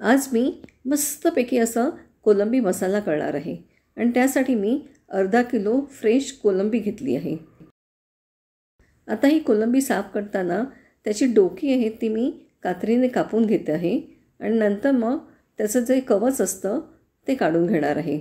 आज मी मस्तपैकी असा कोलंबी मसाला करणार आहे आणि त्यासाठी मी अर्धा किलो फ्रेश कोलंबी घेतली आहे. आता ही कोलंबी साफ करताना त्याची डोकी आहे ती मी कात्रीने कापून घेते आहे आणि नंतर मग त्याचं जे कवच असतं ते काढून घेणार आहे.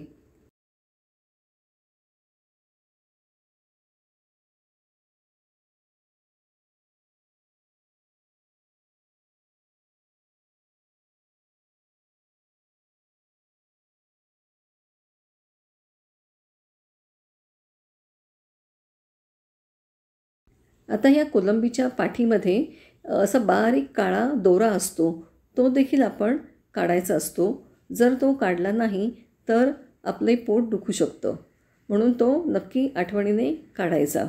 आता या कोलंबीच्या पाठीमध्ये असा बारीक काळा दोरा असतो, तो देखील आपण काढायचा असतो. जर तो काढला नाही तर आपले पोट दुखू शकतं, म्हणून तो नक्की आठवणीने काढायचा.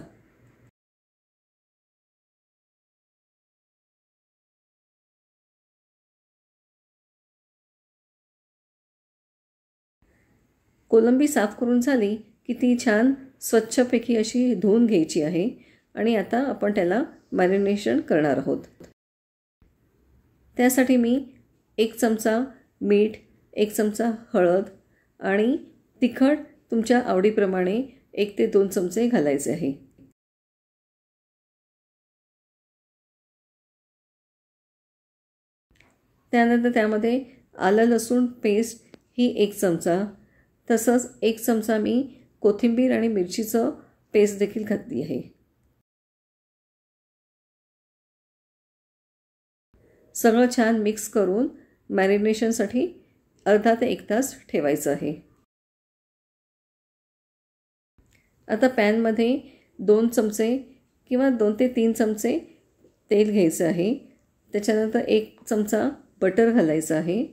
कोलंबी साफ करून झाली की ती छान स्वच्छपैकी अशी धुवून घ्यायची आहे आणि आता आपण त्याला मॅरिनेशन करणार आहोत. त्यासाठी मी 1 चमचा मीठ, 1 चमचा हळद आणि तिखट तुमच्या आवडीप्रमाणे 1 ते 2 चमचे घालायचे आहे. त्यानंतर त्यामध्ये आलं लसूण पेस्ट ही 1 चमचा, तसंच 1 चमचा मी कोथिंबीर आणि मिरचीचं पेस्ट देखील घातली आहे. सगळं छान मिक्स करून मॅरिनेशनसाठी अर्धा ते 1 तास ठेवायचं आहे. आता पॅनमध्ये 2 चमचे किंवा 2 ते 3 चमचे तेल घ्यायचं आहे. त्याच्यानंतर 1 चमचा बटर घालायचं आहे.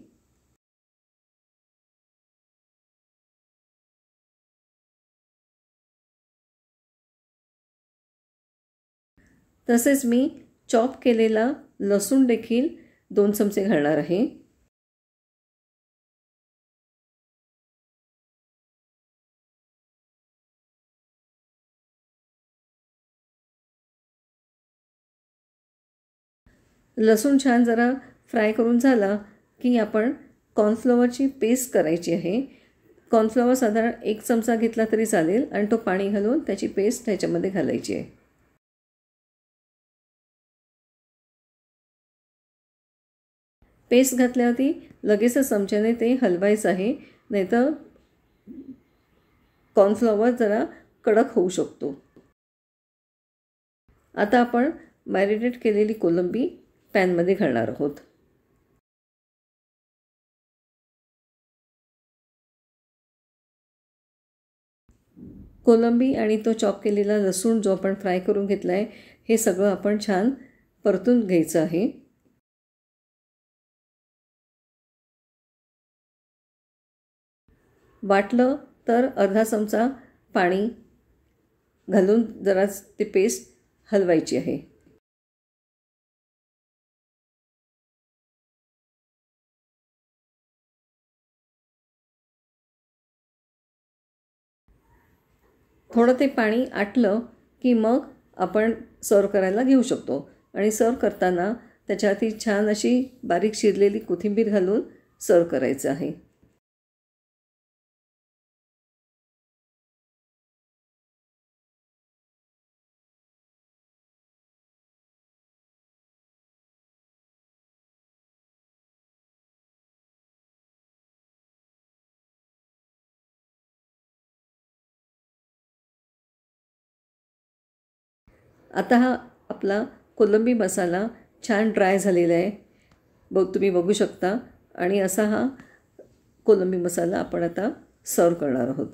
तसेच मी चॉप केलेला लसूण देखील 2 चमचे घालणार आहे. लसूण छान जरा फ्राय करून झाला की आपण कॉर्नफ्लॉवरची पेस्ट करायची आहे. कॉर्नफ्लॉवर साधारण 1 चमचा घेतला तरी चालेल आणि तो पाणी घालून त्याची पेस्ट ह्याच्यामध्ये घालायची आहे. पेस्ट घातल्यावरती लगेचच चमच्याने ते हलवायचं आहे, नाहीतर कॉर्नफ्लॉवर जरा कडक होऊ शकतो. आता आपण मॅरिनेट केलेली कोलंबी पॅनमध्ये घालणार आहोत. कोलंबी आणि तो चॉप केलेला लसूण जो आपण फ्राय करून घेतला आहे हे सगळं आपण छान परतून घ्यायचं आहे. वाटलं तर अर्धा चमचा पाणी घालून जरा ती पेस्ट हलवायची आहे. थोडं ते पाणी आटलं की मग आपण सर्व करायला घेऊ शकतो आणि सर्व करताना त्याच्यावरती छान अशी बारीक चिरलेली कोथिंबीर घालून सर्व करायचं आहे. आता हा आपला कोलंबी मसाला छान ड्राय झालेला आहे, तुम्ही बघू शकता. आणि असा हा कोलंबी मसाला आपण आता सर्व करणार आहोत.